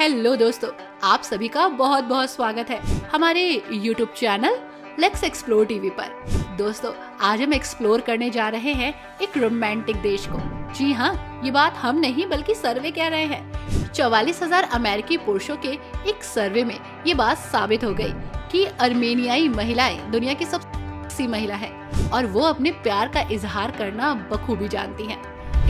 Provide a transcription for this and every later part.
Hello दोस्तों, आप सभी का बहुत बहुत स्वागत है हमारे YouTube channel let's explore TV पर। दोस्तों, आज हम एक्सप्लोर करने जा रहे हैं एक रोमांटिक देश को। जी हाँ, ये बात हम नहीं बल्कि सर्वे कह रहे हैं। 44,000 अमेरिकी पुरुषों के एक सर्वे में ये बात साबित हो गई कि अर्मेनियाई महिलाएं दुनिया की सबसे सेक्सी महिला है और वो अपने प्यार का इजहार करना बखूबी जानती हैं।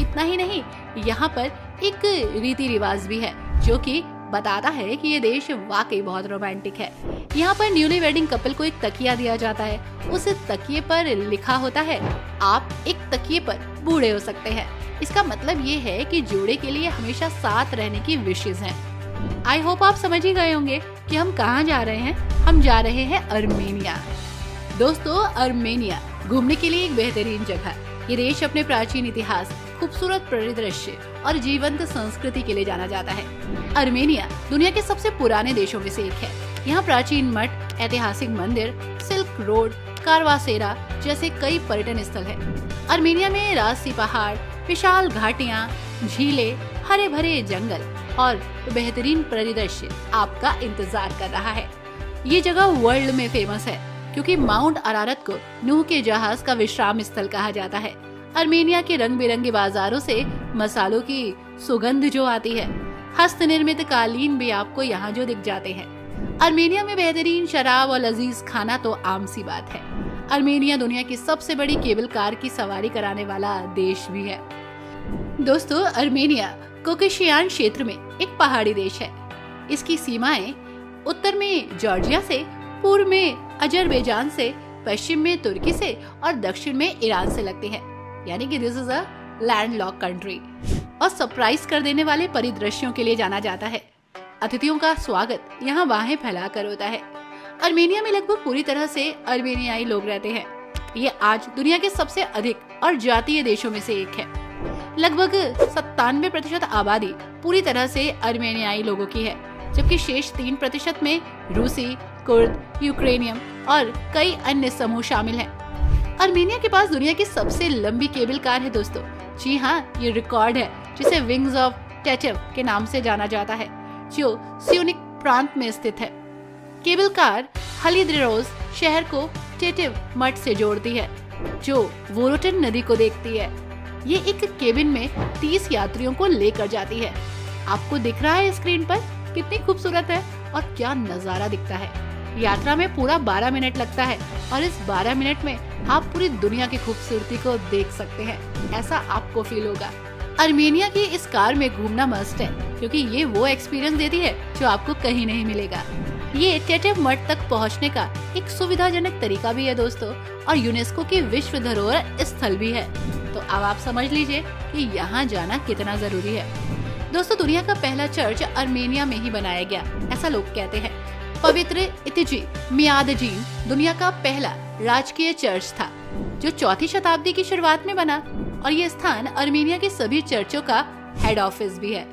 इतना ही नहीं, यहाँ पर एक रीति रिवाज भी है जो कि बताता है कि ये देश वाकई बहुत रोमांटिक है। यहाँ पर न्यूली वेडिंग कपल को एक तकिया दिया जाता है। उस तकिए पर लिखा होता है, आप एक तकिए पर बूढ़े हो सकते हैं। इसका मतलब ये है कि जोड़े के लिए हमेशा साथ रहने की विशेष हैं। आई होप आप समझ ही गए होंगे कि हम कहाँ जा रहे हैं। हम जा रहे हैं अर्मेनिया। दोस्तों, अर्मेनिया घूमने के लिए एक बेहतरीन जगह। ये देश अपने प्राचीन इतिहास, खूबसूरत परिदृश्य और जीवंत संस्कृति के लिए जाना जाता है। अर्मेनिया दुनिया के सबसे पुराने देशों में से एक है। यहाँ प्राचीन मठ, ऐतिहासिक मंदिर, सिल्क रोड, कारवासेरा जैसे कई पर्यटन स्थल हैं। अर्मेनिया में राजसी पहाड़, विशाल घाटियाँ, झीलें, हरे भरे जंगल और बेहतरीन परिदृश्य आपका इंतजार कर रहा है। ये जगह वर्ल्ड में फेमस है क्योंकि माउंट अरारत को नूह के जहाज का विश्राम स्थल कहा जाता है। अर्मेनिया के रंग बिरंगे बाजारों से मसालों की सुगंध जो आती है, हस्त निर्मित कालीन भी आपको यहाँ जो दिख जाते हैं। अर्मेनिया में बेहतरीन शराब और लजीज खाना तो आम सी बात है। अर्मेनिया दुनिया की सबसे बड़ी केबल कार की सवारी कराने वाला देश भी है। दोस्तों, अर्मेनिया कोकेशियान क्षेत्र में एक पहाड़ी देश है। इसकी सीमाएं उत्तर में जॉर्जिया से, पूर्व में अजरबैजान से, पश्चिम में तुर्की से और दक्षिण में ईरान से लगती है। यानी कि this is a landlocked country. और सरप्राइज कर देने वाले परिदृश्यों के लिए जाना जाता है। अतिथियों का स्वागत यहाँ बाहें फैलाकर होता है। अर्मेनिया में लगभग पूरी तरह से अर्मेनियाई लोग रहते हैं। ये आज दुनिया के सबसे अधिक और जातीय देशों में से एक है। लगभग 97% आबादी पूरी तरह से अर्मेनियाई लोगों की है, जबकि शेष 3% में रूसी, कुर्द, यूक्रेनियन और कई अन्य समूह शामिल हैं। अर्मेनिया के पास दुनिया की सबसे लंबी केबल कार है दोस्तों। जी हाँ, ये रिकॉर्ड है जिसे विंग्स ऑफ टेटिव के नाम से जाना जाता है, जो स्यूनिक प्रांत में स्थित है। केबल कार हलिद्रोज शहर को टेटिव मठ से जोड़ती है, जो वोरोटन नदी को देखती है। ये एक केबिन में 30 यात्रियों को लेकर जाती है। आपको दिख रहा है स्क्रीन पर कितनी खूबसूरत है और क्या नजारा दिखता है। यात्रा में पूरा 12 मिनट लगता है और इस 12 मिनट में आप पूरी दुनिया की खूबसूरती को देख सकते हैं। ऐसा आपको फील होगा। अर्मेनिया की इस कार में घूमना मस्ट है क्योंकि ये वो एक्सपीरियंस देती है जो आपको कहीं नहीं मिलेगा। ये टेटिव मठ तक पहुंचने का एक सुविधाजनक तरीका भी है दोस्तों, और यूनेस्को की विश्व धरोहर स्थल भी है। तो अब आप समझ लीजिए कि यहाँ जाना कितना जरूरी है। दोस्तों, दुनिया का पहला चर्च अर्मेनिया में ही बनाया गया, ऐसा लोग कहते हैं। पवित्र इतिजी मियादजीन दुनिया का पहला राजकीय चर्च था जो 4वीं शताब्दी की शुरुआत में बना, और ये स्थान अर्मेनिया के सभी चर्चों का हेड ऑफिस भी है।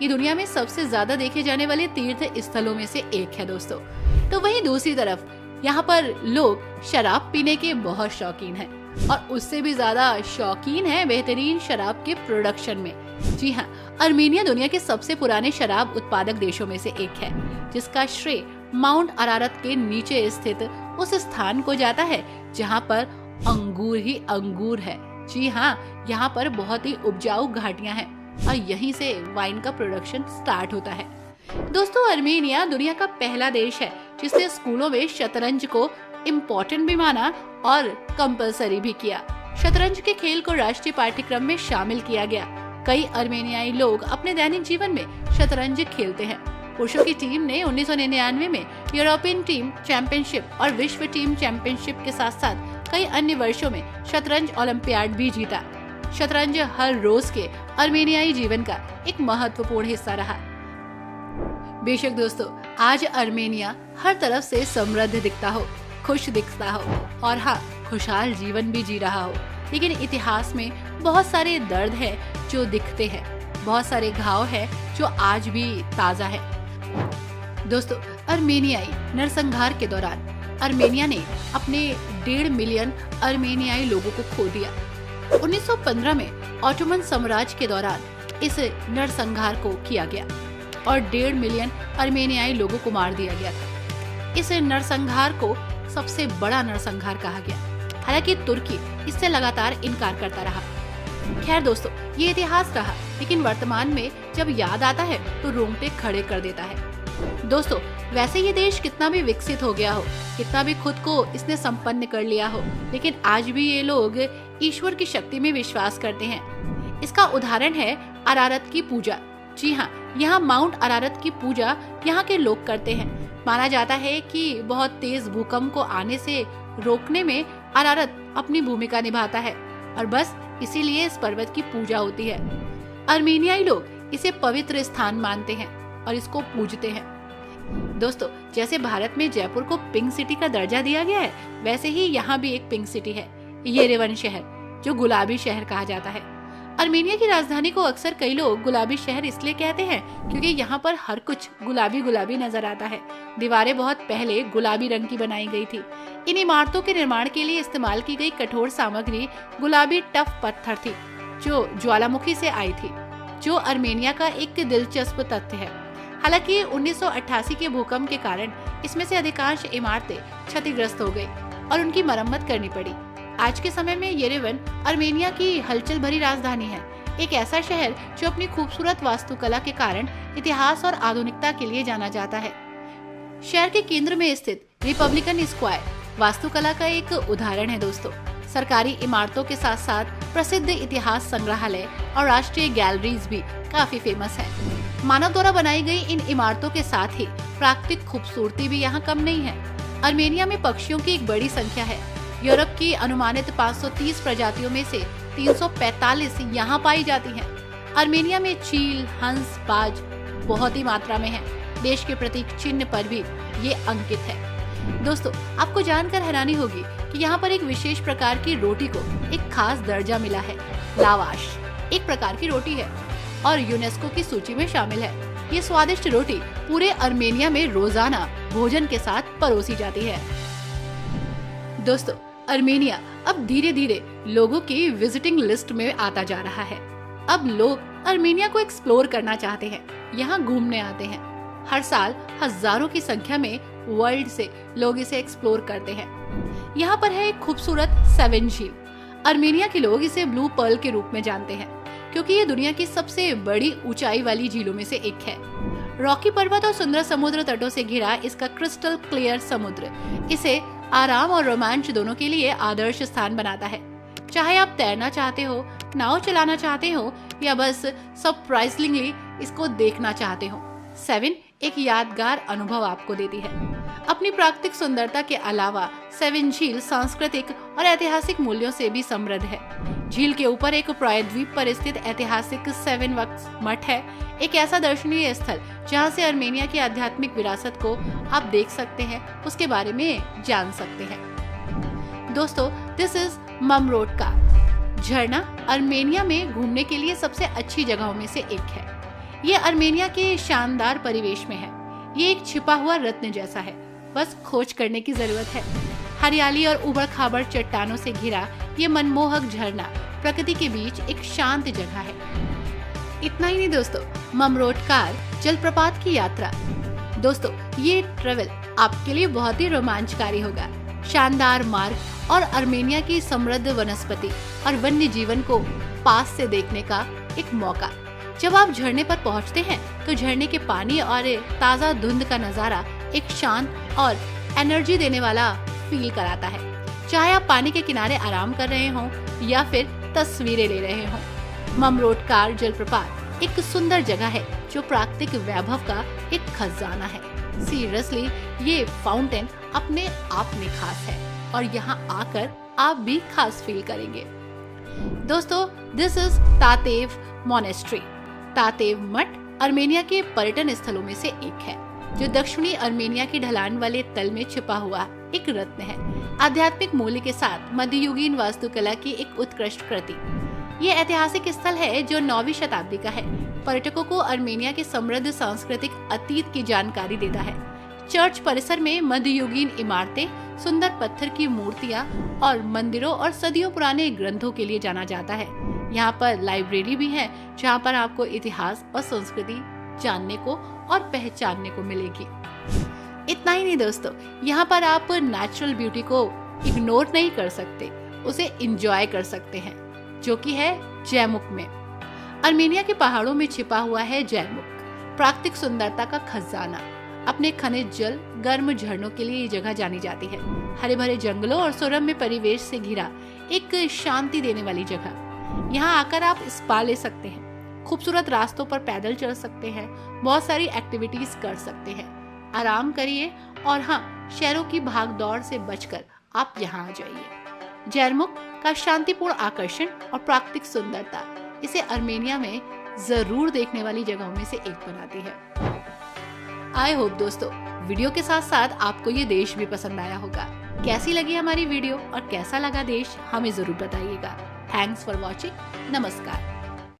ये दुनिया में सबसे ज्यादा देखे जाने वाले तीर्थ स्थलों में से एक है दोस्तों। तो वहीं दूसरी तरफ यहाँ पर लोग शराब पीने के बहुत शौकीन हैं और उससे भी ज्यादा शौकीन है बेहतरीन शराब के प्रोडक्शन में। जी हाँ, अर्मेनिया दुनिया के सबसे पुराने शराब उत्पादक देशों में से एक है, जिसका श्रेय माउंट अरारत के नीचे स्थित उस स्थान को जाता है जहाँ पर अंगूर ही अंगूर है। जी हाँ, यहाँ पर बहुत ही उपजाऊ घाटियाँ हैं और यहीं से वाइन का प्रोडक्शन स्टार्ट होता है। दोस्तों, अर्मेनिया दुनिया का पहला देश है जिसने स्कूलों में शतरंज को इम्पोर्टेंट भी माना और कंपलसरी भी किया। शतरंज के खेल को राष्ट्रीय पाठ्यक्रम में शामिल किया गया। कई अर्मेनियाई लोग अपने दैनिक जीवन में शतरंज खेलते हैं। पुरुषों की टीम ने 1999 में यूरोपियन टीम चैंपियनशिप और विश्व टीम चैंपियनशिप के साथ साथ कई अन्य वर्षों में शतरंज ओलंपियाड भी जीता। शतरंज हर रोज के अर्मेनियाई जीवन का एक महत्वपूर्ण हिस्सा रहा। बेशक दोस्तों, आज अर्मेनिया हर तरफ से समृद्ध दिखता हो, खुश दिखता हो और हाँ, खुशहाल जीवन भी जी रहा हो, लेकिन इतिहास में बहुत सारे दर्द है जो दिखते हैं, बहुत सारे घाव है जो आज भी ताजा है। दोस्तों, अर्मेनियाई नरसंहार के दौरान अर्मेनिया ने अपने 1.5 मिलियन अर्मेनियाई लोगों को खो दिया। 1915 में ऑटोमन साम्राज्य के दौरान इस नरसंहार को किया गया। और 1.5 मिलियन अर्मेनियाई लोगों को मार दिया गया था। इस नरसंहार को सबसे बड़ा नरसंहार कहा गया। हालांकि तुर्की इससे लगातार इनकार करता रहा। खैर दोस्तों, ये इतिहास रहा, लेकिन वर्तमान में जब याद आता है तो रोंगटे खड़े कर देता है। दोस्तों, वैसे ये देश कितना भी विकसित हो गया हो, कितना भी खुद को इसने संपन्न कर लिया हो, लेकिन आज भी ये लोग ईश्वर की शक्ति में विश्वास करते हैं। इसका उदाहरण है अरारत की पूजा। जी हाँ, यहाँ माउंट अरारत की पूजा यहाँ के लोग करते हैं। माना जाता है कि बहुत तेज भूकंप को आने से रोकने में अरारत अपनी भूमिका निभाता है और बस इसीलिए इस पर्वत की पूजा होती है। अर्मेनियाई लोग इसे पवित्र स्थान मानते हैं और इसको पूजते हैं। दोस्तों, जैसे भारत में जयपुर को पिंक सिटी का दर्जा दिया गया है, वैसे ही यहाँ भी एक पिंक सिटी है, येरेवन शहर, जो गुलाबी शहर कहा जाता है। अर्मेनिया की राजधानी को अक्सर कई लोग गुलाबी शहर इसलिए कहते हैं क्योंकि यहाँ पर हर कुछ गुलाबी गुलाबी नजर आता है। दीवारें बहुत पहले गुलाबी रंग की बनाई गई थी। इन इमारतों के निर्माण के लिए इस्तेमाल की गई कठोर सामग्री गुलाबी टफ पत्थर थी, जो ज्वालामुखी से आई थी, जो अर्मेनिया का एक दिलचस्प तथ्य है। हालांकि 1988 के भूकंप के कारण इसमें से अधिकांश इमारतें क्षतिग्रस्त हो गई और उनकी मरम्मत करनी पड़ी। आज के समय में येरेवन अर्मेनिया की हलचल भरी राजधानी है, एक ऐसा शहर जो अपनी खूबसूरत वास्तुकला के कारण इतिहास और आधुनिकता के लिए जाना जाता है। शहर के केंद्र में स्थित रिपब्लिकन स्क्वायर वास्तुकला का एक उदाहरण है। दोस्तों, सरकारी इमारतों के साथ साथ प्रसिद्ध इतिहास संग्रहालय और राष्ट्रीय गैलरीज भी काफी फेमस है। मानव द्वारा बनाई गई इन इमारतों के साथ ही प्राकृतिक खूबसूरती भी यहाँ कम नहीं है। अर्मेनिया में पक्षियों की एक बड़ी संख्या है। यूरोप की अनुमानित 530 प्रजातियों में से 345 यहाँ पाई जाती हैं। अर्मेनिया में चील, हंस, बाज बहुत ही मात्रा में है। देश के प्रतीक चिन्ह पर भी ये अंकित है। दोस्तों, आपको जानकर हैरानी होगी कि यहाँ पर एक विशेष प्रकार की रोटी को एक खास दर्जा मिला है। लावाश एक प्रकार की रोटी है और यूनेस्को की सूची में शामिल है। ये स्वादिष्ट रोटी पूरे अर्मेनिया में रोजाना भोजन के साथ परोसी जाती है। दोस्तों, अर्मेनिया अब धीरे धीरे लोगों की विजिटिंग लिस्ट में आता जा रहा है। अब लोग अर्मेनिया को एक्सप्लोर करना चाहते हैं, यहाँ घूमने आते हैं। हर साल हजारों की संख्या में वर्ल्ड से लोग इसे एक्सप्लोर करते हैं। यहाँ पर है एक खूबसूरत सेवन झील। अर्मेनिया के लोग इसे ब्लू पर्ल के रूप में जानते हैं क्योंकि ये दुनिया की सबसे बड़ी ऊंचाई वाली झीलों में से एक है। रॉकी पर्वत और सुंदर समुद्र तटों से घिरा इसका क्रिस्टल क्लियर समुद्र इसे आराम और रोमांच दोनों के लिए आदर्श स्थान बनाता है। चाहे आप तैरना चाहते हो, नाव चलाना चाहते हो या बस सरप्राइजिंगली इसको देखना चाहते हो, सेवन एक यादगार अनुभव आपको देती है। अपनी प्राकृतिक सुंदरता के अलावा सेवन झील सांस्कृतिक और ऐतिहासिक मूल्यों से भी समृद्ध है। झील के ऊपर एक प्रायद्वीप पर स्थित ऐतिहासिक सेवन वक्स मठ है, एक ऐसा दर्शनीय स्थल जहां से अर्मेनिया की आध्यात्मिक विरासत को आप देख सकते हैं, उसके बारे में जान सकते हैं। दोस्तों, दिस इज ममरोटका झरना अर्मेनिया में घूमने के लिए सबसे अच्छी जगहों में से एक है। ये अर्मेनिया के शानदार परिवेश में है। ये एक छिपा हुआ रत्न जैसा है, बस खोज करने की जरूरत है। हरियाली और उबड़ खाबड़ चट्टानों से घिरा ये मनमोहक झरना प्रकृति के बीच एक शांत जगह है। इतना ही नहीं दोस्तों, ममरोटकार जलप्रपात की यात्रा। दोस्तों, ये ट्रेवल आपके लिए बहुत ही रोमांचकारी होगा। शानदार मार्ग और अर्मेनिया की समृद्ध वनस्पति और वन्य जीवन को पास से देखने का एक मौका। जब आप झरने पर पहुंचते हैं तो झरने के पानी और ताजा धुंध का नजारा एक शांत और एनर्जी देने वाला फील कराता है। चाहे आप पानी के किनारे आराम कर रहे हों या फिर तस्वीरें ले रहे हों, ममरोटकार जलप्रपात एक सुंदर जगह है जो प्राकृतिक वैभव का एक खजाना है। सीरियसली, ये फाउंटेन अपने आप में खास है और यहाँ आकर आप भी खास फील करेंगे। दोस्तों, दिस इज तातेव मोनेस्ट्री। तातेव मठ अर्मेनिया के पर्यटन स्थलों में से एक है, जो दक्षिणी अर्मेनिया की ढलान वाले तल में छिपा हुआ एक रत्न है। आध्यात्मिक मूल्य के साथ मध्ययुगीन वास्तुकला की एक उत्कृष्ट कृति। ये ऐतिहासिक स्थल है जो 9वीं शताब्दी का है। पर्यटकों को अर्मेनिया के समृद्ध सांस्कृतिक अतीत की जानकारी देता है। चर्च परिसर में मध्ययुगीन इमारतें, सुंदर पत्थर की मूर्तियां और मंदिरों और सदियों पुराने ग्रंथों के लिए जाना जाता है। यहाँ पर लाइब्रेरी भी है जहाँ पर आपको इतिहास और संस्कृति जानने को और पहचानने को मिलेगी। इतना ही नहीं दोस्तों, यहाँ पर आप नेचुरल ब्यूटी को इग्नोर नहीं कर सकते, उसे एंजॉय कर सकते हैं, जो कि है जैमुक में। अर्मेनिया के पहाड़ों में छिपा हुआ है जैमुक, प्राकृतिक सुंदरता का खजाना। अपने खनिज जल, गर्म झरनों के लिए ये जगह जानी जाती है। हरे भरे जंगलों और सुरम्य परिवेश से घिरा एक शांति देने वाली जगह। यहाँ आकर आप स्पा ले सकते हैं, खूबसूरत रास्तों पर पैदल चल सकते हैं, बहुत सारी एक्टिविटीज कर सकते हैं। आराम करिए और हाँ, शहरों की भाग दौड़ से बचकर आप यहाँ आ जाइए। जैमुक का शांतिपूर्ण आकर्षण और प्राकृतिक सुंदरता इसे अर्मेनिया में जरूर देखने वाली जगहों में से एक बनाती है। आई होप दोस्तों, वीडियो के साथ साथ आपको ये देश भी पसंद आया होगा। कैसी लगी हमारी वीडियो और कैसा लगा देश, हमें जरूर बताइएगा। Thanks for watching. नमस्कार।